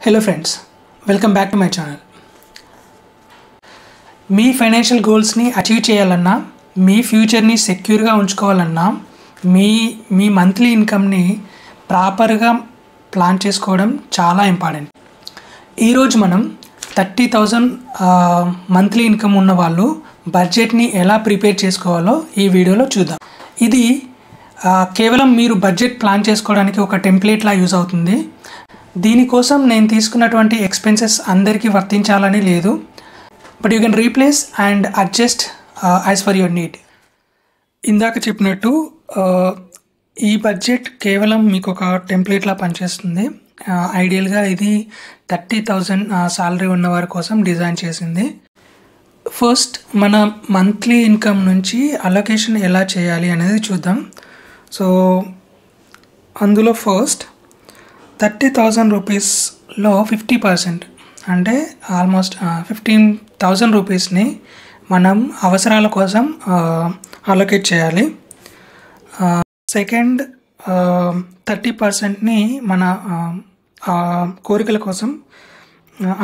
Hello friends, welcome back to my channel. మీ financial గోల్స్ని achieve చేయాలన్నా, మీ ఫ్యూచర్ని సెక్యూర్గా ఉంచుకోవాలన్నా, మీ మంత్లీ ఇన్కమ్ని ప్రాపర్గా ప్లాన్ చేసుకోవడం చాలా ఇంపార్టెంట్. ఈరోజు మనం 30,000 మంత్లీ ఇన్కమ్ ఉన్న వాళ్ళు బడ్జెట్ని ఎలా ప్రిపేర్ చేసుకోవాలో ఈ వీడియోలో చూద్దాం. ఇది కేవలం మీరు బడ్జెట్ ప్లాన్ చేసుకోవడానికి ఒక టెంప్లెట్లా యూజ్ అవుతుంది. దీనికోసం నేను తీసుకున్నటువంటి ఎక్స్పెన్సెస్ అందరికీ వర్తించాలని లేదు, but you can replace and adjust as for your need. ఇందాక చెప్పినట్టు ఈ బడ్జెట్ కేవలం మీకు ఒక టెంప్లెట్లా పనిచేస్తుంది. ఐడియల్గా ఇది 30,000 సాలరీ ఉన్న వారి కోసం డిజైన్ చేసింది. ఫస్ట్ మన మంత్లీ ఇన్కమ్ నుంచి అలొకేషన్ ఎలా చేయాలి అనేది చూద్దాం. సో అందులో ఫస్ట్ 30,000 రూపీస్లో 50% అంటే ఆల్మోస్ట్ 15,000 రూపీస్ని మనం అవసరాల కోసం అలొకేట్ చేయాలి. సెకండ్ 30%ని మన కోరికల కోసం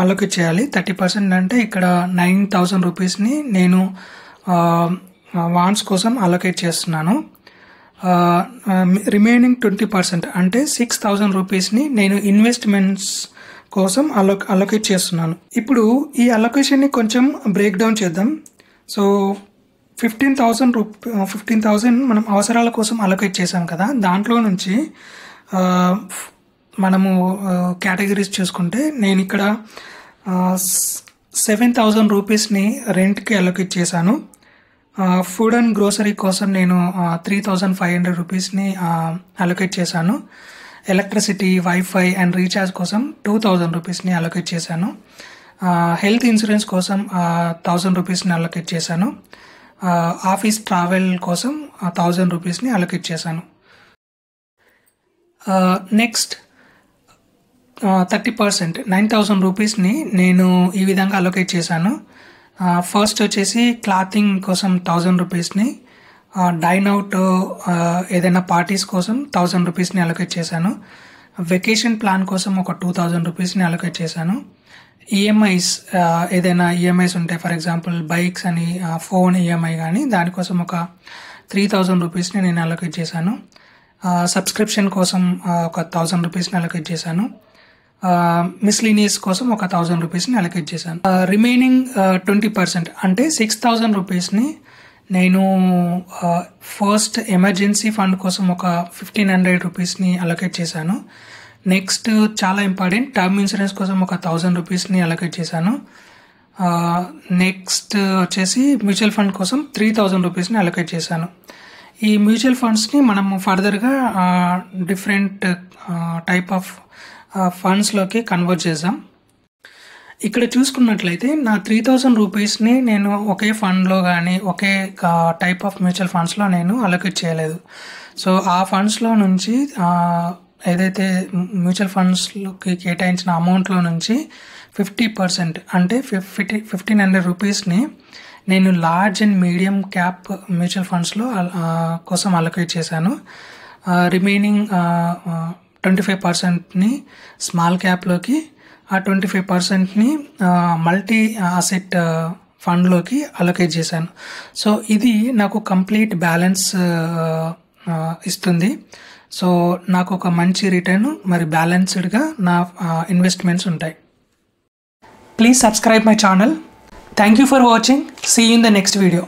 అలొకేట్ చేయాలి. 30% అంటే ఇక్కడ 9,000 రూపీస్ని నేను వాన్స్ కోసం అలొకేట్ చేస్తున్నాను. రిమైనింగ్ 20% అంటే 6,000 రూపీస్ని నేను ఇన్వెస్ట్మెంట్స్ కోసం అలొకేట్ చేస్తున్నాను. ఇప్పుడు ఈ అలొకేషన్ని కొంచెం బ్రేక్ డౌన్ చేద్దాం. సో 15,000 మనం అవసరాల కోసం అలొకేట్ చేసాం కదా, దాంట్లో నుంచి మనము కేటగిరీస్ చూసుకుంటే నేను ఇక్కడ 7,000 రూపీస్ని రెంట్కి అలొకేట్ చేశాను. ఫుడ్ అండ్ గ్రోసరీ కోసం నేను 3,500 రూపీస్ని అలొకేట్ చేశాను. ఎలక్ట్రిసిటీ, వైఫై అండ్ రీఛార్జ్ కోసం 2,000 రూపీస్ని అలొకేట్ చేశాను. హెల్త్ ఇన్సూరెన్స్ కోసం 1,000 రూపీస్ని అలొకేట్ చేశాను. ఆఫీస్ ట్రావెల్ కోసం 1,000 రూపీస్ని అలొకేట్ చేశాను. నెక్స్ట్ 30% 9,000 రూపీస్ని నేను ఈ విధంగా అలొకేట్ చేశాను. ఫస్ట్ వచ్చేసి క్లాతింగ్ కోసం 1,000 రూపీస్ని, డైన్ అవుట్ ఏదైనా పార్టీస్ కోసం 1,000 రూపీస్ని అలొకేట్ చేశాను. వెకేషన్ ప్లాన్ కోసం ఒక 2,000 రూపీస్ని అలొకేట్ చేశాను. ఈఎంఐస్ ఏదైనా ఈఎంఐస్ ఉంటే, ఫర్ ఎగ్జాంపుల్ బైక్స్ అని, ఫోన్ ఈఎంఐ కానీ, దానికోసం ఒక 3,000 రూపీస్ని నేను అలొకేట్ చేశాను. సబ్స్క్రిప్షన్ కోసం ఒక 1,000 రూపీస్ని అలొకేట్ చేశాను. మిస్లీనియస్ కోసం ఒక 1,000 రూపీస్ని అలొకేట్ చేశాను. రిమైనింగ్ 20% అంటే 6,000 రూపీస్ని నేను ఫస్ట్ ఎమర్జెన్సీ ఫండ్ కోసం ఒక 1,500 రూపీస్ని అలొకేట్ చేశాను. నెక్స్ట్ చాలా ఇంపార్టెంట్, టర్మ్ ఇన్సూరెన్స్ కోసం ఒక 1,000 రూపీస్ని అలొకేట్ చేశాను. నెక్స్ట్ వచ్చేసి మ్యూచువల్ ఫండ్ కోసం 3,000 రూపీస్ని అలొకేట్ చేశాను. ఈ మ్యూచువల్ ఫండ్స్ని మనము ఫర్దర్గా డిఫరెంట్ టైప్ ఆఫ్ ఫండ్స్లోకి కన్వర్ట్ చేద్దాం. ఇక్కడ చూసుకున్నట్లయితే నా 3,000 రూపీస్ని నేను ఒకే ఫండ్లో కానీ ఒకే టైప్ ఆఫ్ మ్యూచువల్ ఫండ్స్లో నేను అలొకేట్ చేయలేదు. సో ఆ ఫండ్స్లో నుంచి ఏదైతే మ్యూచువల్ ఫండ్స్లోకి కేటాయించిన అమౌంట్లో నుంచి 50% అంటే 1,500 రూపీస్ని నేను large and medium cap mutual ఫండ్స్లో కోసం అలొకేట్ చేశాను. రిమైనింగ్ 25%ని స్మాల్ క్యాప్లోకి, ఆ 25%ని మల్టీ అసెట్ ఫండ్లోకి అలొకేట్ చేశాను. సో ఇది నాకు కంప్లీట్ బ్యాలెన్స్ ఇస్తుంది. సో నాకు ఒక మంచి రిటర్న్, మరి బ్యాలెన్స్డ్గా నా ఇన్వెస్ట్మెంట్స్ ఉంటాయి. Please subscribe my channel. Thank you for watching. See you in the next video.